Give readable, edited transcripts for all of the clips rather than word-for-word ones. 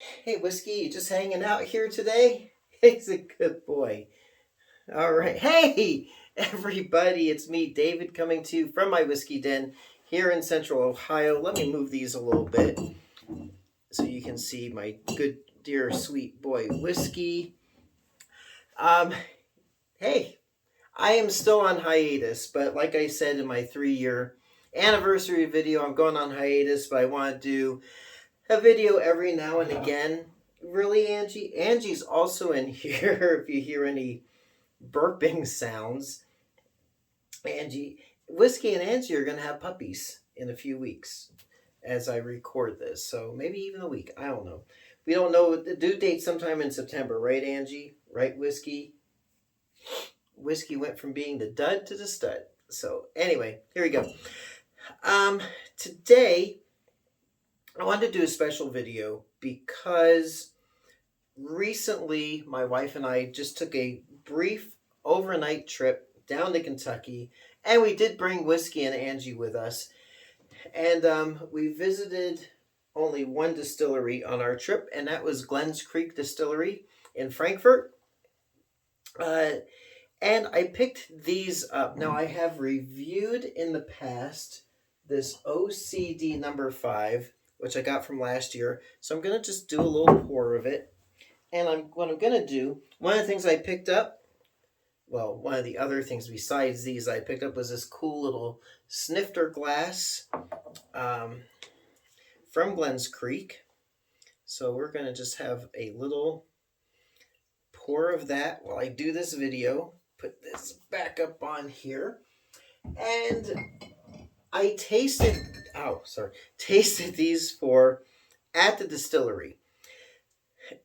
Hey, Whiskey, you just hanging out here today? He's a good boy. All right. Hey, everybody, it's me, David, coming to you from my whiskey den here in central Ohio. Let me move these a little bit so you can see my good, dear, sweet boy, Whiskey. Um, hey, I am still on hiatus, but like I said in my 3 year anniversary video, I'm going on hiatus, but I want to do a video every now and again. Really, Angie? Angie's also in here if you hear any burping sounds. Angie, Whiskey and Angie are going to have puppies in a few weeks as I record this. So maybe even a week. I don't know. We don't know the due date sometime in September, right, Angie? Right, Whiskey? Whiskey went from being the dud to the stud. So anyway, here we go. Today I wanted to do a special video because recently my wife and I just took a brief overnight trip down to Kentucky, and we did bring Whiskey and Angie with us. And we visited only one distillery on our trip, and that was Glens Creek Distillery in Frankfort. And I picked these up. Now, I have reviewed in the past this OCD number 5, which I got from last year. So I'm going to just do a little pour of it. And what I'm going to do, one of the things I picked up, well, one of the other things besides these I picked up was this cool little snifter glass from Glens Creek. So we're going to just have a little pour of that while I do this video. Put this back up on here. And I tasted these at the distillery.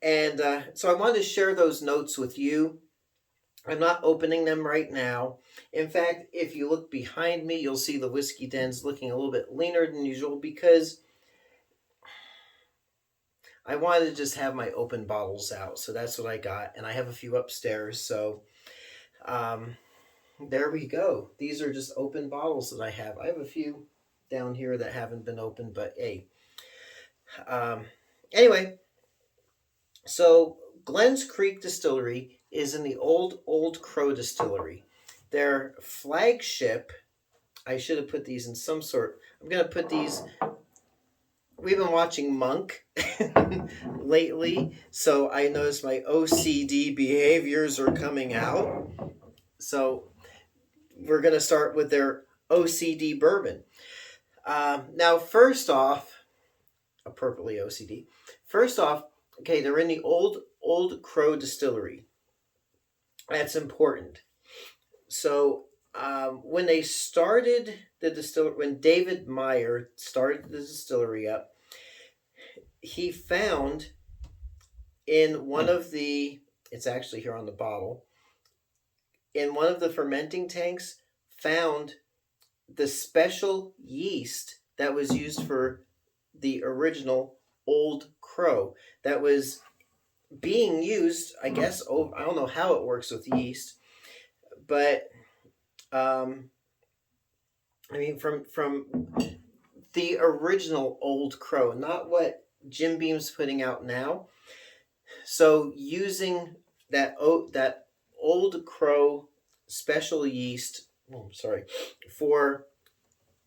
And so I wanted to share those notes with you. I'm not opening them right now. In fact, if you look behind me, you'll see the whiskey den's looking a little bit leaner than usual because I wanted to just have my open bottles out. So that's what I got. And I have a few upstairs. So there we go. These are just open bottles that I have. I have a few down here that haven't been opened, but hey. Anyway, so Glens Creek Distillery is in the Old Crow Distillery. Their flagship, I should have put these in some sort. I'm going to put these. We've been watching Monk lately, so I noticed my OCD behaviors are coming out. So we're going to start with their OCD bourbon. Now, first off, appropriately OCD. First off, okay, they're in the Old Crow Distillery. That's important. So when they started the distillery, when David Meyer started the distillery up, he found in one of the, it's actually here on the bottle, in one of the fermenting tanks, found the special yeast that was used for the original Old Crow that was being used, I guess. I don't know how it works with yeast, but I mean, from the original Old Crow, not what Jim Beam's putting out now. So using that Old Crow special yeast, for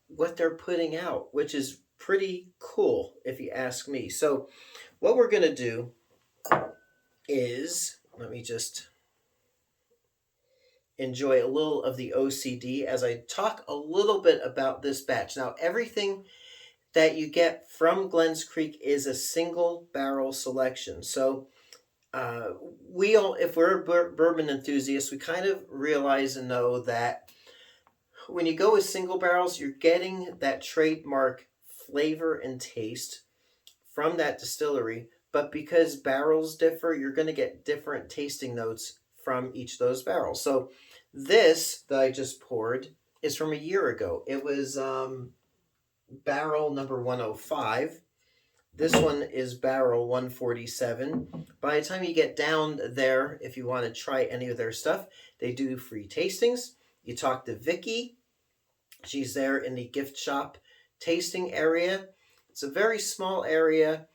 what they're putting out, which is pretty cool if you ask me. So what we're going to do is, let me just enjoy a little of the OCD as I talk a little bit about this batch. Now, everything that you get from Glens Creek is a single barrel selection. So if we're bourbon enthusiasts, we kind of realize and know that when you go with single barrels, you're getting that trademark flavor and taste from that distillery. But because barrels differ, you're going to get different tasting notes from each of those barrels. So this that I just poured is from a year ago. It was barrel number 105. This one is barrel 147. By the time you get down there, if you want to try any of their stuff, they do free tastings. You talk to Vicky. She's there in the gift shop tasting area. It's a very small area,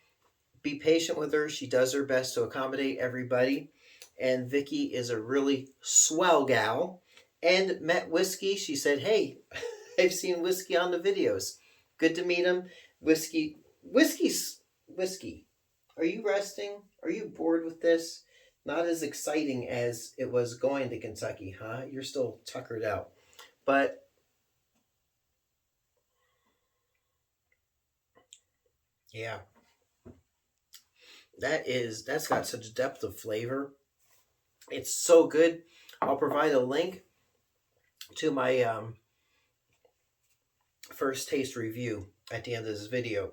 be patient with her. She does her best to accommodate everybody. And Vicky is a really swell gal. And met Whiskey. She said, "Hey, I've seen Whiskey on the videos. Good to meet him. Whiskey. Are you resting? Are you bored with this? Not as exciting as it was going to Kentucky, huh? You're still tuckered out." But yeah, that's got such depth of flavor. It's so good. I'll provide a link to my first taste review at the end of this video.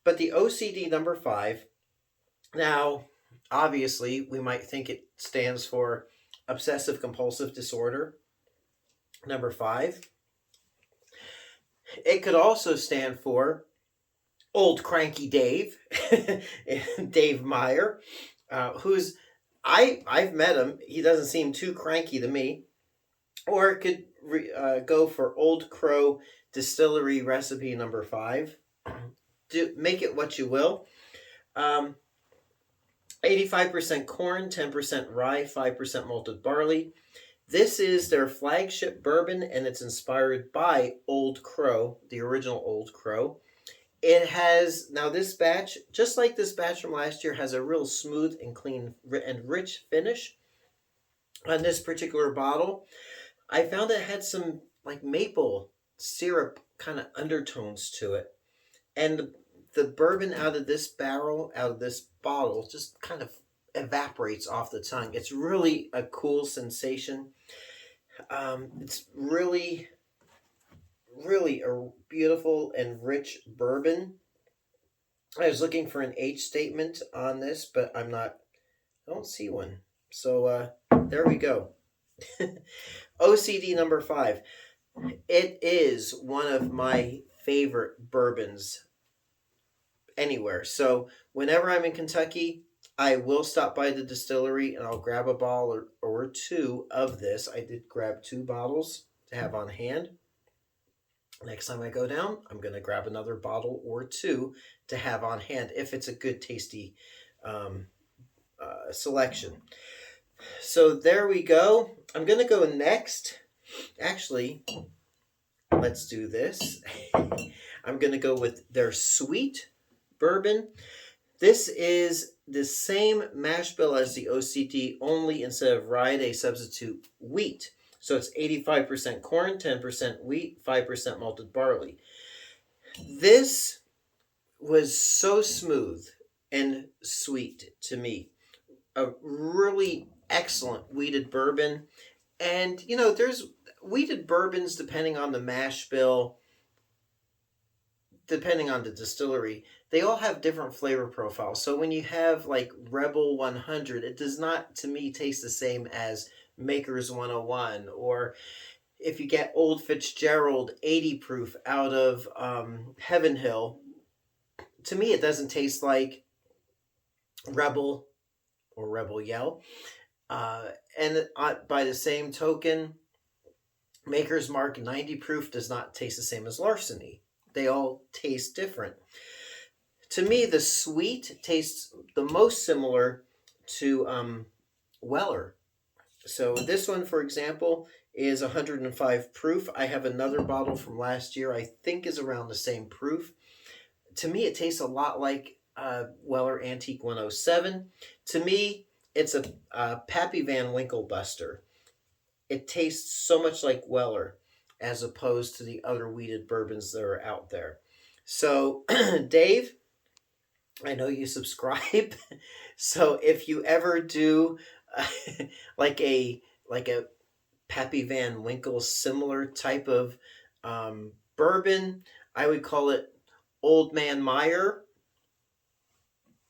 But the OCD number 5, now obviously we might think it stands for obsessive compulsive disorder number 5. It could also stand for Old Cranky Dave, Dave Meyer, who's I've met him. He doesn't seem too cranky to me. Or it could go for Old Crow Distillery recipe number 5. Make it what you will. 85% corn, 10% rye, 5% malted barley. This is their flagship bourbon, and it's inspired by Old Crow, the original Old Crow. It has, now this batch, just like this batch from last year, has a real smooth and clean and rich finish on this particular bottle. I found it had some like maple syrup kind of undertones to it. And the bourbon out of this barrel, out of this bottle, just kind of evaporates off the tongue. It's really a cool sensation. It's really a beautiful and rich bourbon. I was looking for an age statement on this, but I don't see one. So there we go. OCD number 5. It is one of my favorite bourbons anywhere. So whenever I'm in Kentucky, I will stop by the distillery and I'll grab a bottle or 2 of this. I did grab 2 bottles to have on hand. Next time I go down, I'm going to grab another bottle or 2 to have on hand if it's a good, tasty selection. So there we go. I'm going to go next. Actually, let's do this. I'm going to go with their Swheat bourbon. This is the same mash bill as the OCD, only instead of rye, they substitute wheat. So it's 85% corn, 10% wheat, 5% malted barley. This was so smooth and sweet to me. A really excellent wheated bourbon. And, there's wheated bourbons, depending on the mash bill, depending on the distillery, they all have different flavor profiles. So when you have like Rebel 100, it does not, to me, taste the same as Maker's 101. Or if you get Old Fitzgerald 80 proof out of Heaven Hill, to me it doesn't taste like Rebel or Rebel Yell. And by the same token, Maker's Mark 90 proof does not taste the same as Larceny. They all taste different. To me, the Swheat tastes the most similar to Weller. So this one, for example, is 105 proof. I have another bottle from last year I think is around the same proof. To me, it tastes a lot like Weller Antique 107. To me, it's a Pappy Van Winkle Buster. It tastes so much like Weller as opposed to the other wheated bourbons that are out there. So, Dave, I know you subscribe. So if you ever do like a Pappy Van Winkle similar type of bourbon, I would call it Old Man Meyer.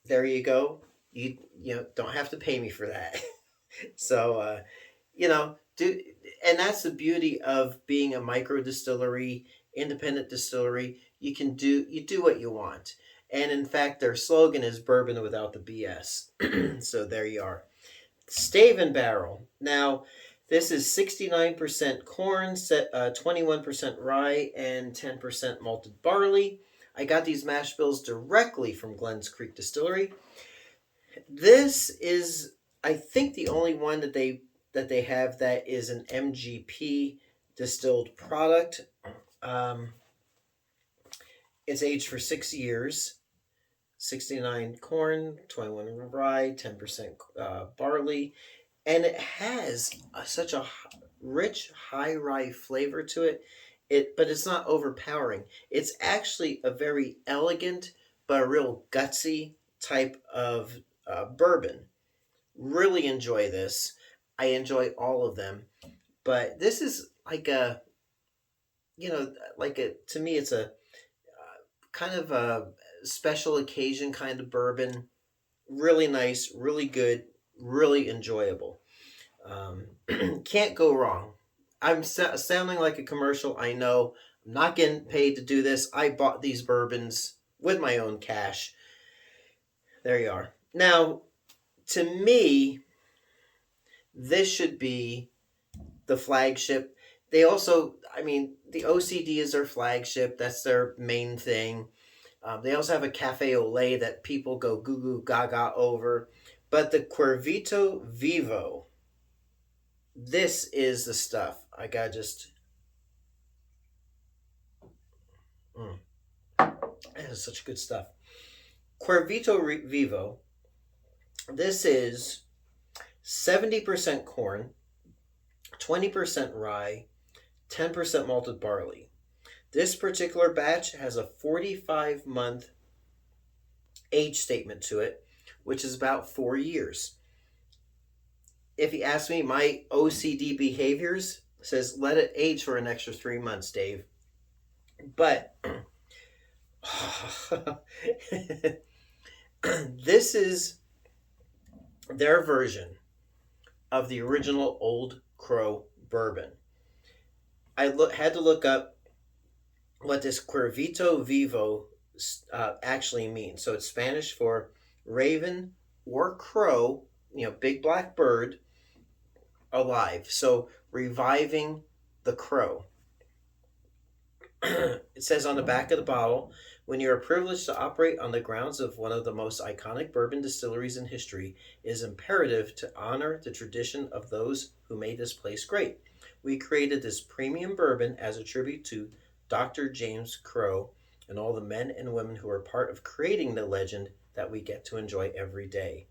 There you go. You don't have to pay me for that. So and that's the beauty of being a micro distillery, independent distillery. You do what you want. And in fact, their slogan is bourbon without the BS. So there you are. Stave and Barrel. Now, this is 69% corn, 21% rye, and 10% malted barley. I got these mash bills directly from Glens Creek Distillery. This is, I think, the only one that they have that is an MGP distilled product. Um, it's aged for 6 years. 69 corn, 21 rye, 10% barley, and it has such a rich high rye flavor to it. But it's not overpowering. It's actually a very elegant but a real gutsy type of bourbon. Really enjoy this. I enjoy all of them, but this is like a, like a, to me it's a kind of a special occasion kind of bourbon. Really nice, really good, really enjoyable. Can't go wrong. I'm sounding like a commercial. I know. I'm not getting paid to do this. I bought these bourbons with my own cash. There you are. Now, to me, this should be the flagship. They also, I mean, the OCD is their flagship. That's their main thing. They also have a cafe au lait that people go goo goo gaga over. But the Cuervito Vivo, this is the stuff. I gotta just. This is such good stuff. Cuervito Vivo, this is 70% corn, 20% rye, 10% malted barley. This particular batch has a 45-month age statement to it, which is about 4 years. If you ask me, my OCD behaviors says let it age for an extra 3 months, Dave. But this is their version of the original Old Crow bourbon. I had to look up what this Cuervito Vivo actually means. So it's Spanish for raven or crow, big black bird, alive. So reviving the crow. It says on the back of the bottle, when you are privileged to operate on the grounds of one of the most iconic bourbon distilleries in history, it is imperative to honor the tradition of those who made this place great. We created this premium bourbon as a tribute to Dr. James Crow and all the men and women who are part of creating the legend that we get to enjoy every day.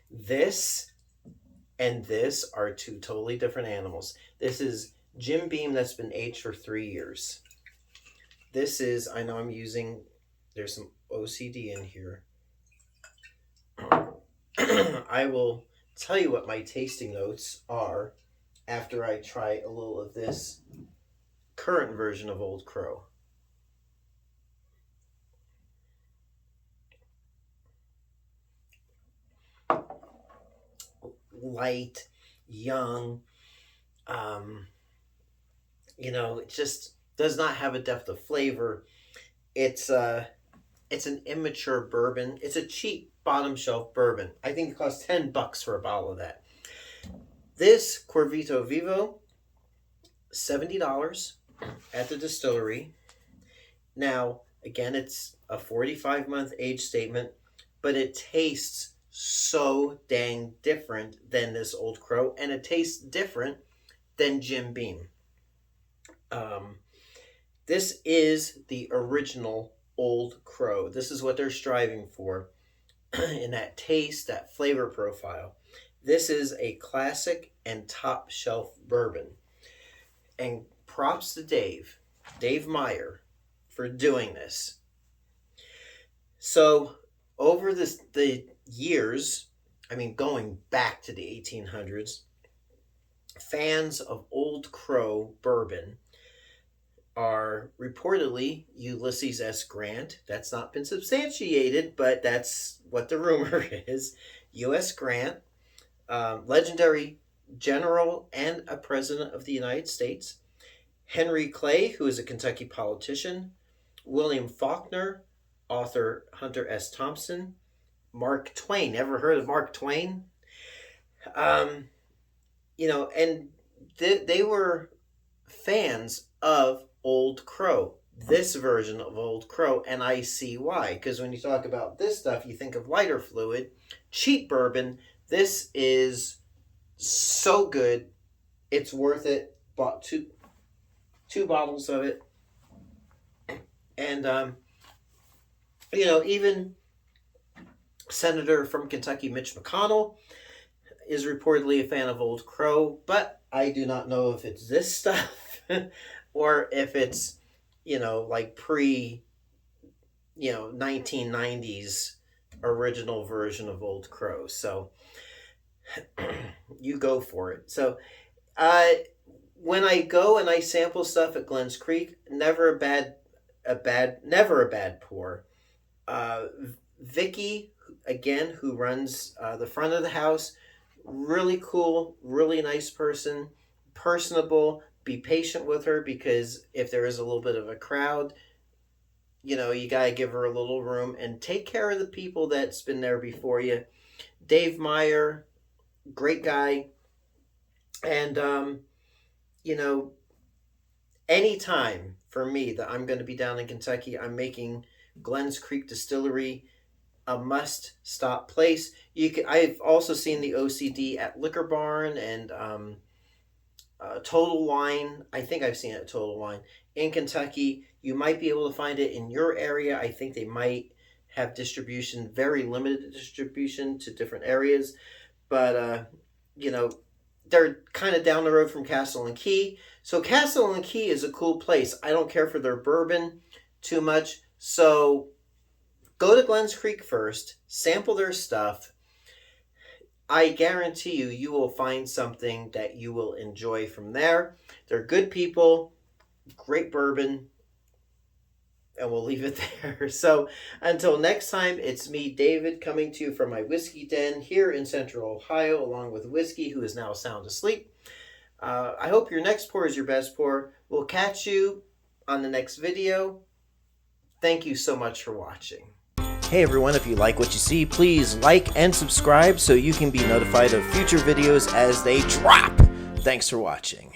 This and this are two totally different animals. This is Jim Beam that's been aged for 3 years. This is, I know I'm using, there's some OCD in here. I will tell you what my tasting notes are after I try a little of this current version of Old Crow. Light, young, it just does not have a depth of flavor. It's an immature bourbon. It's a cheap bottom shelf bourbon. I think it costs $10 for a bottle of that. This Cuervito Vivo, $70 at the distillery. Now, again, it's a 45-month age statement, but it tastes so dang different than this Old Crow, and it tastes different than Jim Beam. This is the original Old Crow. This is what they're striving for in that taste, that flavor profile. This is a classic and top shelf bourbon. And props to Dave Meyer, for doing this. So over the years, going back to the 1800s, fans of Old Crow bourbon are reportedly Ulysses S. Grant. That's not been substantiated, but that's what the rumor is. U.S. Grant, legendary general and a president of the United States. Henry Clay, who is a Kentucky politician. William Faulkner, author Hunter S. Thompson. Mark Twain. Ever heard of Mark Twain? and they were fans of Old Crow, this version of Old Crow, and I see why. Because when you talk about this stuff, you think of lighter fluid, cheap bourbon. This is so good. It's worth it. Bought two bottles of it. And, even Senator from Kentucky, Mitch McConnell, is reportedly a fan of Old Crow, but I do not know if it's this stuff or if it's, like pre, 1990s original version of Old Crow. So you go for it. So when I go and I sample stuff at Glens Creek, never a bad pour. Vicky, again, who runs the front of the house, really cool, really nice person, personable. Be patient with her, because if there is a little bit of a crowd, you gotta give her a little room and take care of the people that's been there before you. Dave Meyer, great guy. And anytime for me that I'm going to be down in Kentucky, I'm making Glens Creek Distillery a must-stop place. I've also seen the OCD at Liquor Barn and Total Wine. I think I've seen it at Total Wine in Kentucky. You might be able to find it in your area. I think they might have distribution, very limited distribution to different areas. But, they're kind of down the road from Castle and Key. So Castle and Key is a cool place. I don't care for their bourbon too much. So go to Glens Creek first, sample their stuff. I guarantee you will find something that you will enjoy from there. They're good people, great bourbon, and we'll leave it there. So until next time, it's me, David, coming to you from my whiskey den here in Central Ohio, along with Whiskey, who is now sound asleep. I hope your next pour is your best pour. We'll catch you on the next video. Thank you so much for watching. Hey everyone, if you like what you see, please like and subscribe so you can be notified of future videos as they drop. Thanks for watching.